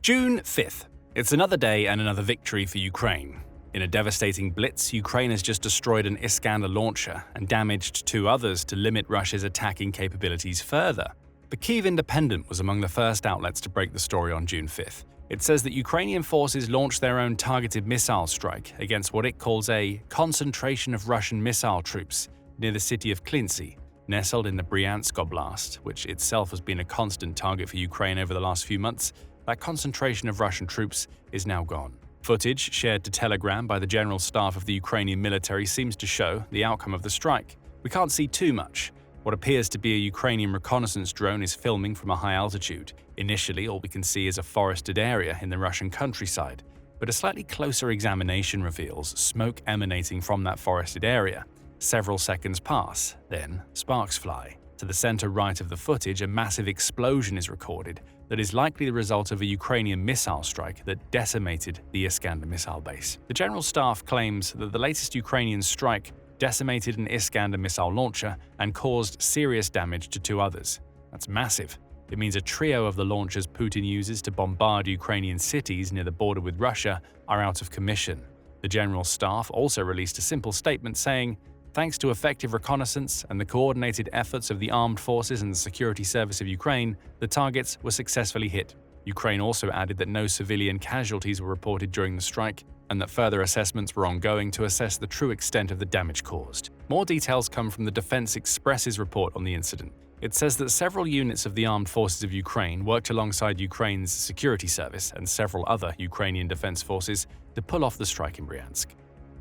June 5th. It's another day and another victory for Ukraine. In a devastating blitz, Ukraine has just destroyed an Iskander launcher and damaged two others to limit Russia's attacking capabilities further. The Kyiv Independent was among the first outlets to break the story on June 5th. It says that Ukrainian forces launched their own targeted missile strike against what it calls a concentration of Russian missile troops near the city of Klinsy, nestled in the Bryansk Oblast, which itself has been a constant target for Ukraine over the last few months. That concentration of Russian troops is now gone. Footage shared to Telegram by the General Staff of the Ukrainian military seems to show the outcome of the strike. We can't see too much. What appears to be a Ukrainian reconnaissance drone is filming from a high altitude. Initially, all we can see is a forested area in the Russian countryside, but a slightly closer examination reveals smoke emanating from that forested area. Several seconds pass, then sparks fly. To the center right of the footage, a massive explosion is recorded that is likely the result of a Ukrainian missile strike that decimated the Iskander missile base. The General Staff claims that the latest Ukrainian strike decimated an Iskander missile launcher and caused serious damage to two others. That's massive. It means a trio of the launchers Putin uses to bombard Ukrainian cities near the border with Russia are out of commission. The General Staff also released a simple statement saying, "Thanks to effective reconnaissance and the coordinated efforts of the armed forces and the security service of Ukraine, the targets were successfully hit." Ukraine also added that no civilian casualties were reported during the strike and that further assessments were ongoing to assess the true extent of the damage caused. More details come from the Defense Express's report on the incident. It says that several units of the armed forces of Ukraine worked alongside Ukraine's security service and several other Ukrainian defense forces to pull off the strike in Bryansk.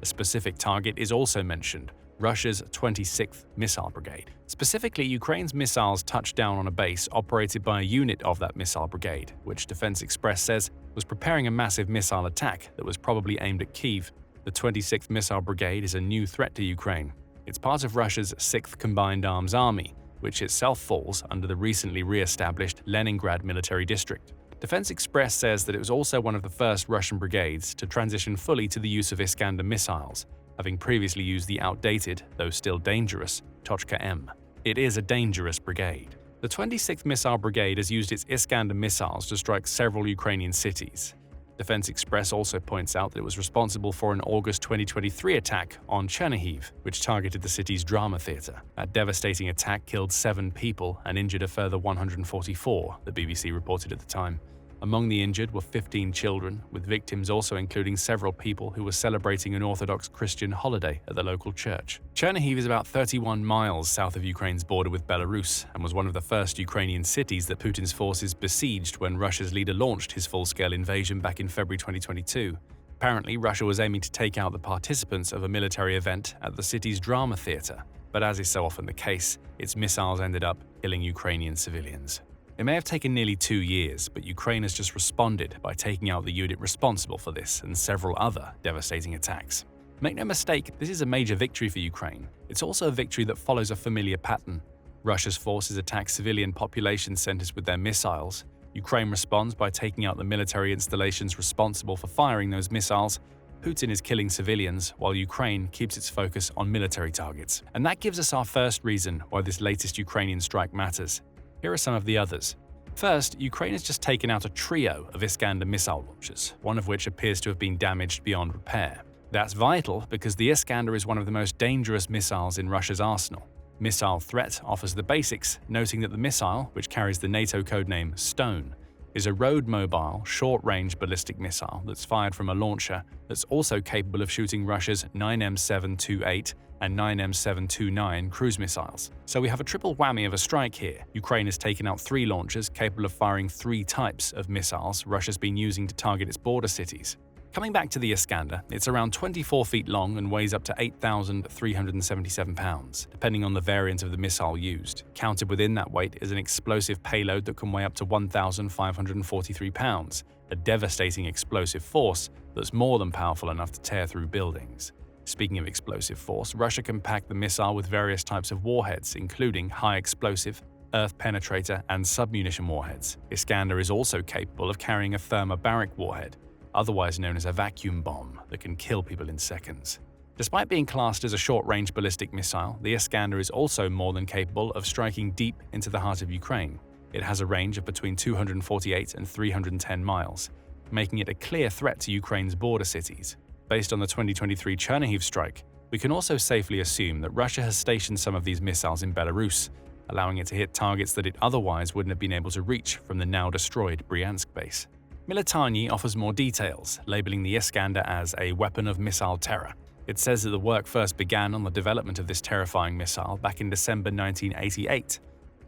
A specific target is also mentioned: Russia's 26th Missile Brigade. Specifically, Ukraine's missiles touched down on a base operated by a unit of that Missile Brigade, which Defense Express says was preparing a massive missile attack that was probably aimed at Kyiv. The 26th Missile Brigade is a new threat to Ukraine. It's part of Russia's 6th Combined Arms Army, which itself falls under the recently re-established Leningrad Military District. Defense Express says that it was also one of the first Russian brigades to transition fully to the use of Iskander missiles, having previously used the outdated, though still dangerous, Tochka-M. It is a dangerous brigade. The 26th Missile Brigade has used its Iskander missiles to strike several Ukrainian cities. Defense Express also points out that it was responsible for an August 2023 attack on Chernihiv, which targeted the city's drama theatre. That devastating attack killed 7 people and injured a further 144, the BBC reported at the time. Among the injured were 15 children, with victims also including several people who were celebrating an Orthodox Christian holiday at the local church. Chernihiv is about 31 miles south of Ukraine's border with Belarus and was one of the first Ukrainian cities that Putin's forces besieged when Russia's leader launched his full-scale invasion back in February 2022. Apparently, Russia was aiming to take out the participants of a military event at the city's drama theatre, but as is so often the case, its missiles ended up killing Ukrainian civilians. It may have taken nearly 2 years, but Ukraine has just responded by taking out the unit responsible for this and several other devastating attacks. Make no mistake, this is a major victory for Ukraine. It's also a victory that follows a familiar pattern. Russia's forces attack civilian population centers with their missiles. Ukraine responds by taking out the military installations responsible for firing those missiles. Putin is killing civilians, while Ukraine keeps its focus on military targets. And that gives us our first reason why this latest Ukrainian strike matters. Here are some of the others. First, Ukraine has just taken out a trio of Iskander missile launchers, one of which appears to have been damaged beyond repair. That's vital because the Iskander is one of the most dangerous missiles in Russia's arsenal. Missile Threat offers the basics, noting that the missile, which carries the NATO codename Stone, is a road-mobile, short-range ballistic missile that's fired from a launcher that's also capable of shooting Russia's 9M728 and 9M729 cruise missiles. So we have a triple whammy of a strike here. Ukraine has taken out 3 launchers capable of firing 3 types of missiles Russia's been using to target its border cities. Coming back to the Iskander, it's around 24 feet long and weighs up to 8,377 pounds, depending on the variant of the missile used. Counted within that weight is an explosive payload that can weigh up to 1,543 pounds, a devastating explosive force that's more than powerful enough to tear through buildings. Speaking of explosive force, Russia can pack the missile with various types of warheads, including high explosive, earth penetrator, and submunition warheads. Iskander is also capable of carrying a thermobaric warhead, otherwise known as a vacuum bomb, that can kill people in seconds. Despite being classed as a short-range ballistic missile, the Iskander is also more than capable of striking deep into the heart of Ukraine. It has a range of between 248 and 310 miles, making it a clear threat to Ukraine's border cities. Based on the 2023 Chernihiv strike, we can also safely assume that Russia has stationed some of these missiles in Belarus, allowing it to hit targets that it otherwise wouldn't have been able to reach from the now-destroyed Bryansk base. Militarny offers more details, labeling the Iskander as a weapon of missile terror. It says that the work first began on the development of this terrifying missile back in December 1988.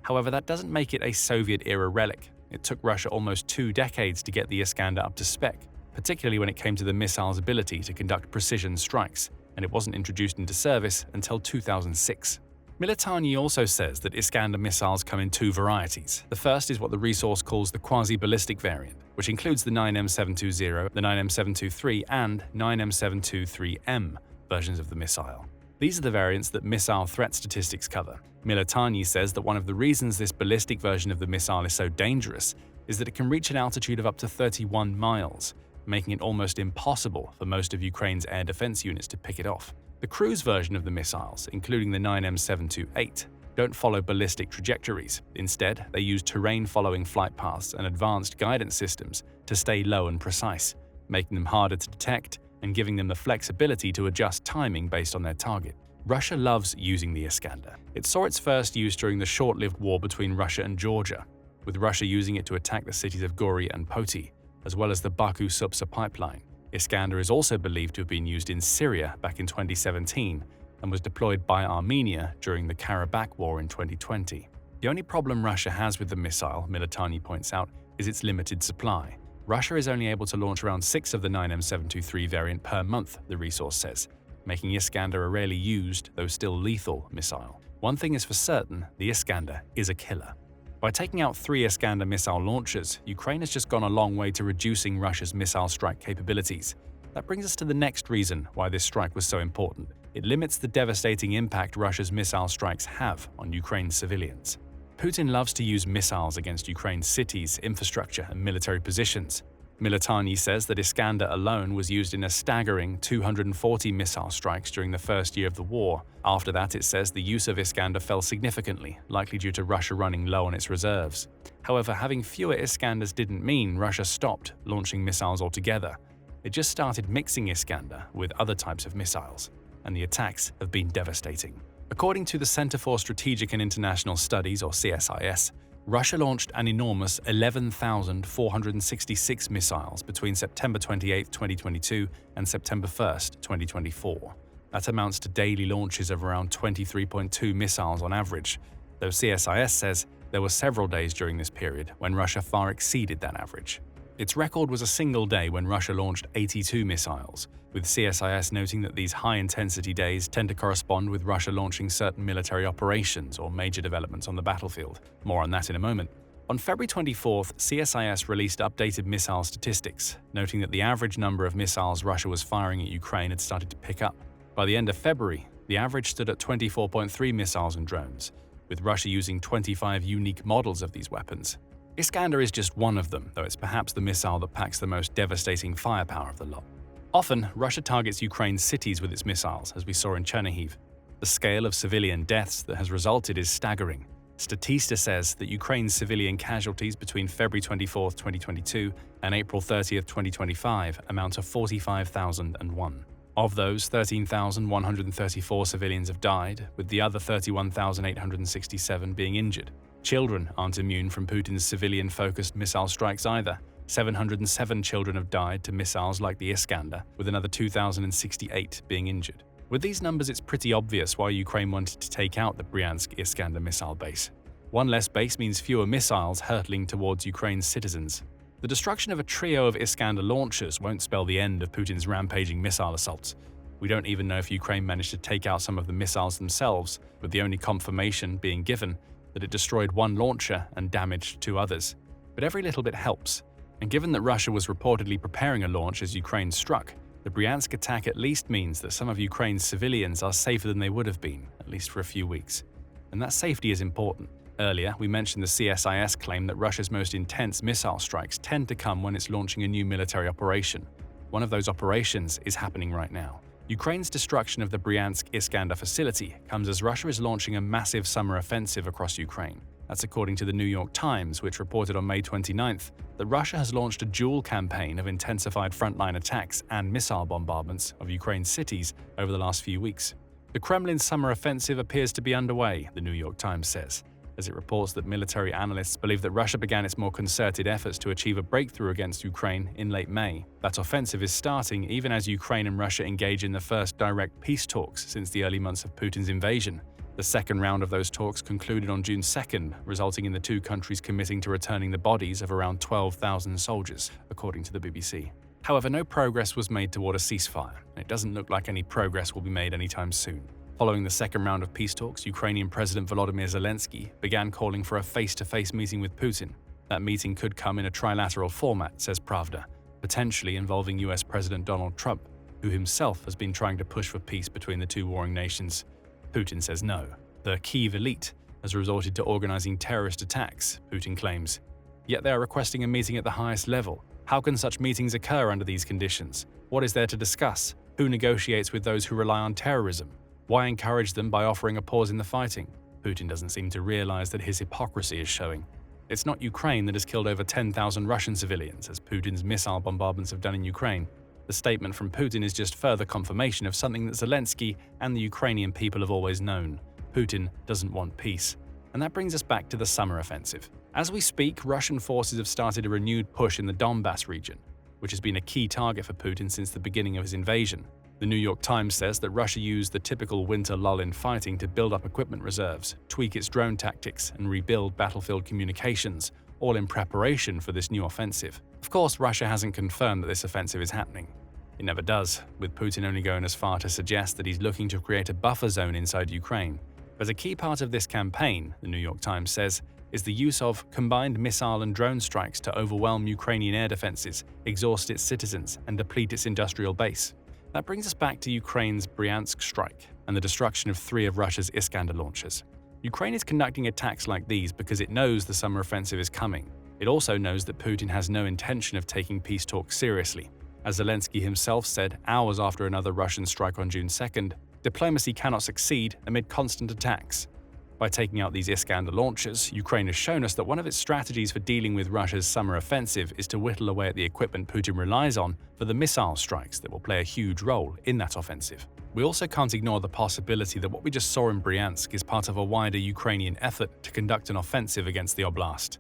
However, that doesn't make it a Soviet-era relic. It took Russia almost 2 decades to get the Iskander up to spec, particularly when it came to the missile's ability to conduct precision strikes, and it wasn't introduced into service until 2006. Militarny also says that Iskander missiles come in 2 varieties. The first is what the resource calls the quasi-ballistic variant, which includes the 9M720, the 9M723, and 9M723M versions of the missile. These are the variants that missile threat statistics cover. Militarny says that one of the reasons this ballistic version of the missile is so dangerous is that it can reach an altitude of up to 31 miles, making it almost impossible for most of Ukraine's air defense units to pick it off. The cruise version of the missiles, including the 9M728, don't follow ballistic trajectories. Instead, they use terrain-following flight paths and advanced guidance systems to stay low and precise, making them harder to detect and giving them the flexibility to adjust timing based on their target. Russia loves using the Iskander. It saw its first use during the short-lived war between Russia and Georgia, with Russia using it to attack the cities of Gori and Poti, as well as the Baku-Supsa pipeline. Iskander is also believed to have been used in Syria back in 2017 and was deployed by Armenia during the Karabakh War in 2020. The only problem Russia has with the missile, Militarny points out, is its limited supply. Russia is only able to launch around 6 of the 9M723 variant per month, the resource says, making Iskander a rarely used, though still lethal, missile. One thing is for certain, the Iskander is a killer. By taking out 3 Iskander missile launchers, Ukraine has just gone a long way to reducing Russia's missile strike capabilities. That brings us to the next reason why this strike was so important. It limits the devastating impact Russia's missile strikes have on Ukraine's civilians. Putin loves to use missiles against Ukraine's cities, infrastructure, and military positions. Militarny says that Iskander alone was used in a staggering 240 missile strikes during the first year of the war. After that, it says the use of Iskander fell significantly, likely due to Russia running low on its reserves. However, having fewer Iskanders didn't mean Russia stopped launching missiles altogether. It just started mixing Iskander with other types of missiles, and the attacks have been devastating. According to the Center for Strategic and International Studies, or CSIS, Russia launched an enormous 11,466 missiles between September 28, 2022 and September 1, 2024. That amounts to daily launches of around 23.2 missiles on average, though CSIS says there were several days during this period when Russia far exceeded that average. Its record was a single day when Russia launched 82 missiles, with CSIS noting that these high-intensity days tend to correspond with Russia launching certain military operations or major developments on the battlefield. More on that in a moment. On February 24th, CSIS released updated missile statistics, noting that the average number of missiles Russia was firing at Ukraine had started to pick up. By the end of February, the average stood at 24.3 missiles and drones, with Russia using 25 unique models of these weapons. Iskander is just one of them, though it's perhaps the missile that packs the most devastating firepower of the lot. Often, Russia targets Ukraine's cities with its missiles, as we saw in Chernihiv. The scale of civilian deaths that has resulted is staggering. Statista says that Ukraine's civilian casualties between February 24, 2022 and April 30, 2025 amount to 45,001. Of those, 13,134 civilians have died, with the other 31,867 being injured. Children aren't immune from Putin's civilian-focused missile strikes either. 707 children have died to missiles like the Iskander, with another 2,068 being injured. With these numbers, it's pretty obvious why Ukraine wanted to take out the Bryansk Iskander missile base. One less base means fewer missiles hurtling towards Ukraine's citizens. The destruction of a trio of Iskander launchers won't spell the end of Putin's rampaging missile assaults. We don't even know if Ukraine managed to take out some of the missiles themselves, with the only confirmation being given that it destroyed one launcher and damaged 2 others. But every little bit helps, and given that Russia was reportedly preparing a launch as Ukraine struck, the Bryansk attack at least means that some of Ukraine's civilians are safer than they would have been, at least for a few weeks. And that safety is important. Earlier, we mentioned the CSIS claim that Russia's most intense missile strikes tend to come when it's launching a new military operation. One of those operations is happening right now. Ukraine's destruction of the Bryansk Iskander facility comes as Russia is launching a massive summer offensive across Ukraine. That's according to the New York Times, which reported on May 29th that Russia has launched a dual campaign of intensified frontline attacks and missile bombardments of Ukraine's cities over the last few weeks. The Kremlin's summer offensive appears to be underway, the New York Times says, as it reports that military analysts believe that Russia began its more concerted efforts to achieve a breakthrough against Ukraine in late May. That offensive is starting even as Ukraine and Russia engage in the first direct peace talks since the early months of Putin's invasion. The second round of those talks concluded on June 2nd, resulting in the two countries committing to returning the bodies of around 12,000 soldiers, according to the BBC. However, no progress was made toward a ceasefire, and it doesn't look like any progress will be made anytime soon. Following the second round of peace talks, Ukrainian President Volodymyr Zelensky began calling for a face-to-face meeting with Putin. That meeting could come in a trilateral format, says Pravda, potentially involving US President Donald Trump, who himself has been trying to push for peace between the two warring nations. Putin says no. The Kyiv elite has resorted to organizing terrorist attacks, Putin claims. Yet they are requesting a meeting at the highest level. How can such meetings occur under these conditions? What is there to discuss? Who negotiates with those who rely on terrorism? Why encourage them by offering a pause in the fighting? Putin doesn't seem to realize that his hypocrisy is showing. It's not Ukraine that has killed over 10,000 Russian civilians, as Putin's missile bombardments have done in Ukraine. The statement from Putin is just further confirmation of something that Zelensky and the Ukrainian people have always known. Putin doesn't want peace. And that brings us back to the summer offensive. As we speak, Russian forces have started a renewed push in the Donbass region, which has been a key target for Putin since the beginning of his invasion. The New York Times says that Russia used the typical winter lull in fighting to build up equipment reserves, tweak its drone tactics, and rebuild battlefield communications, all in preparation for this new offensive. Of course, Russia hasn't confirmed that this offensive is happening. It never does, with Putin only going as far to suggest that he's looking to create a buffer zone inside Ukraine. But a key part of this campaign, the New York Times says, is the use of combined missile and drone strikes to overwhelm Ukrainian air defenses, exhaust its citizens, and deplete its industrial base. That brings us back to Ukraine's Bryansk strike and the destruction of 3 of Russia's Iskander launchers. Ukraine is conducting attacks like these because it knows the summer offensive is coming. It also knows that Putin has no intention of taking peace talks seriously. As Zelensky himself said hours after another Russian strike on June 2nd, diplomacy cannot succeed amid constant attacks. By taking out these Iskander launchers, Ukraine has shown us that one of its strategies for dealing with Russia's summer offensive is to whittle away at the equipment Putin relies on for the missile strikes that will play a huge role in that offensive. We also can't ignore the possibility that what we just saw in Bryansk is part of a wider Ukrainian effort to conduct an offensive against the oblast.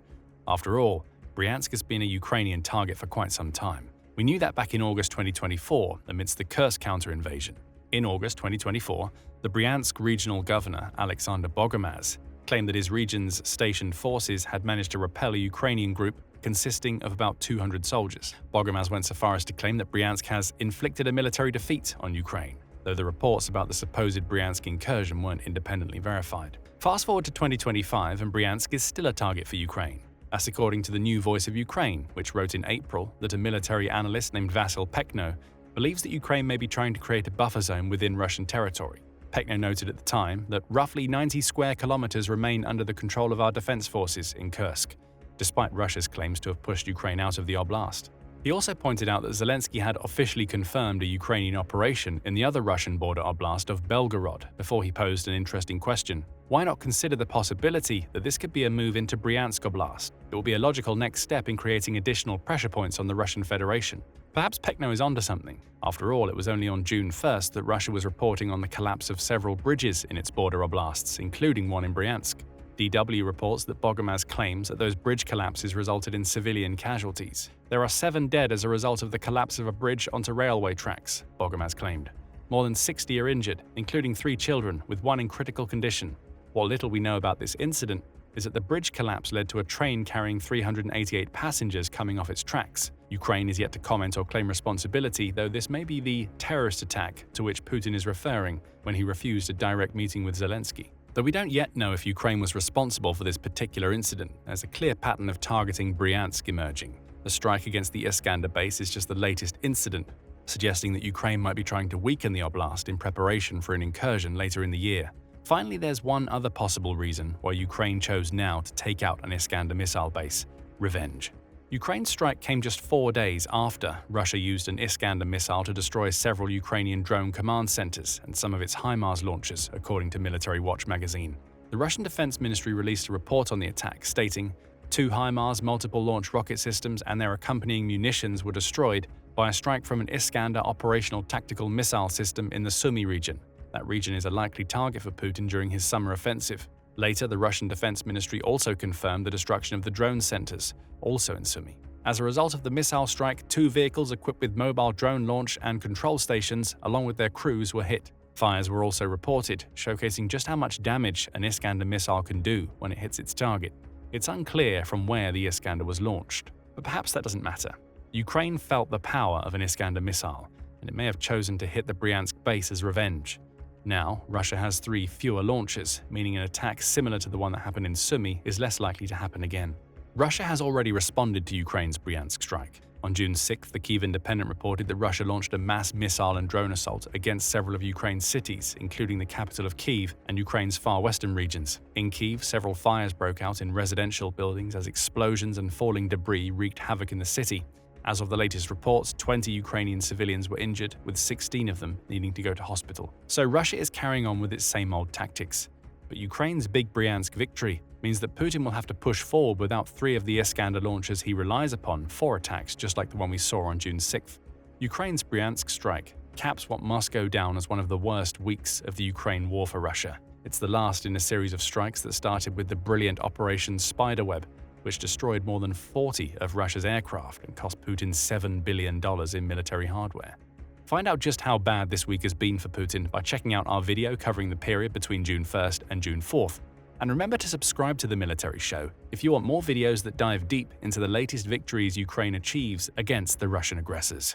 After all, Bryansk has been a Ukrainian target for quite some time. We knew that back in August 2024 amidst the Kursk counter-invasion. In August 2024, the Bryansk regional governor, Alexander Bogomaz, claimed that his region's stationed forces had managed to repel a Ukrainian group consisting of about 200 soldiers. Bogomaz went so far as to claim that Bryansk has inflicted a military defeat on Ukraine, though the reports about the supposed Bryansk incursion weren't independently verified. Fast forward to 2025 and Bryansk is still a target for Ukraine. That's according to the New Voice of Ukraine, which wrote in April that a military analyst named Vasyl Pekno believes that Ukraine may be trying to create a buffer zone within Russian territory. Pekno noted at the time that roughly 90 square kilometers remain under the control of our defense forces in Kursk, despite Russia's claims to have pushed Ukraine out of the oblast. He also pointed out that Zelensky had officially confirmed a Ukrainian operation in the other Russian border oblast of Belgorod before he posed an interesting question. Why not consider the possibility that this could be a move into Bryansk Oblast? It will be a logical next step in creating additional pressure points on the Russian Federation. Perhaps Pekno is onto something. After all, it was only on June 1st that Russia was reporting on the collapse of several bridges in its border oblasts, including one in Bryansk. DW reports that Bogomaz claims that those bridge collapses resulted in civilian casualties. There are 7 dead as a result of the collapse of a bridge onto railway tracks, Bogomaz claimed. More than 60 are injured, including 3 children, with 1 in critical condition. What little we know about this incident is that the bridge collapse led to a train carrying 388 passengers coming off its tracks. Ukraine is yet to comment or claim responsibility, though this may be the terrorist attack to which Putin is referring when he refused a direct meeting with Zelensky. Though we don't yet know if Ukraine was responsible for this particular incident, there's a clear pattern of targeting Bryansk emerging. The strike against the Iskander base is just the latest incident, suggesting that Ukraine might be trying to weaken the oblast in preparation for an incursion later in the year. Finally, there's one other possible reason why Ukraine chose now to take out an Iskander missile base: revenge. Ukraine's strike came just 4 days after Russia used an Iskander missile to destroy several Ukrainian drone command centers and some of its HIMARS launchers, according to Military Watch magazine. The Russian Defense Ministry released a report on the attack, stating, 2 HIMARS multiple launch rocket systems and their accompanying munitions were destroyed by a strike from an Iskander operational tactical missile system in the Sumy region. That region is a likely target for Putin during his summer offensive. Later, the Russian Defense Ministry also confirmed the destruction of the drone centers, also in Sumy. As a result of the missile strike, 2 vehicles equipped with mobile drone launch and control stations, along with their crews, were hit. Fires were also reported, showcasing just how much damage an Iskander missile can do when it hits its target. It's unclear from where the Iskander was launched, but perhaps that doesn't matter. Ukraine felt the power of an Iskander missile, and it may have chosen to hit the Bryansk base as revenge. Now, Russia has 3 fewer launches, meaning an attack similar to the one that happened in Sumy is less likely to happen again. Russia has already responded to Ukraine's Bryansk strike. On June 6th, the Kyiv Independent reported that Russia launched a mass missile and drone assault against several of Ukraine's cities, including the capital of Kyiv and Ukraine's far western regions. In Kyiv, several fires broke out in residential buildings as explosions and falling debris wreaked havoc in the city. As of the latest reports, 20 Ukrainian civilians were injured, with 16 of them needing to go to hospital. So Russia is carrying on with its same old tactics. But Ukraine's big Bryansk victory means that Putin will have to push forward without 3 of the Iskander launchers he relies upon for attacks just like the one we saw on June 6th. Ukraine's Bryansk strike caps what must go down as one of the worst weeks of the Ukraine war for Russia. It's the last in a series of strikes that started with the brilliant Operation Spiderweb, which destroyed more than 40 of Russia's aircraft and cost Putin $7 billion in military hardware. Find out just how bad this week has been for Putin by checking out our video covering the period between June 1st and June 4th. And remember to subscribe to The Military Show if you want more videos that dive deep into the latest victories Ukraine achieves against the Russian aggressors.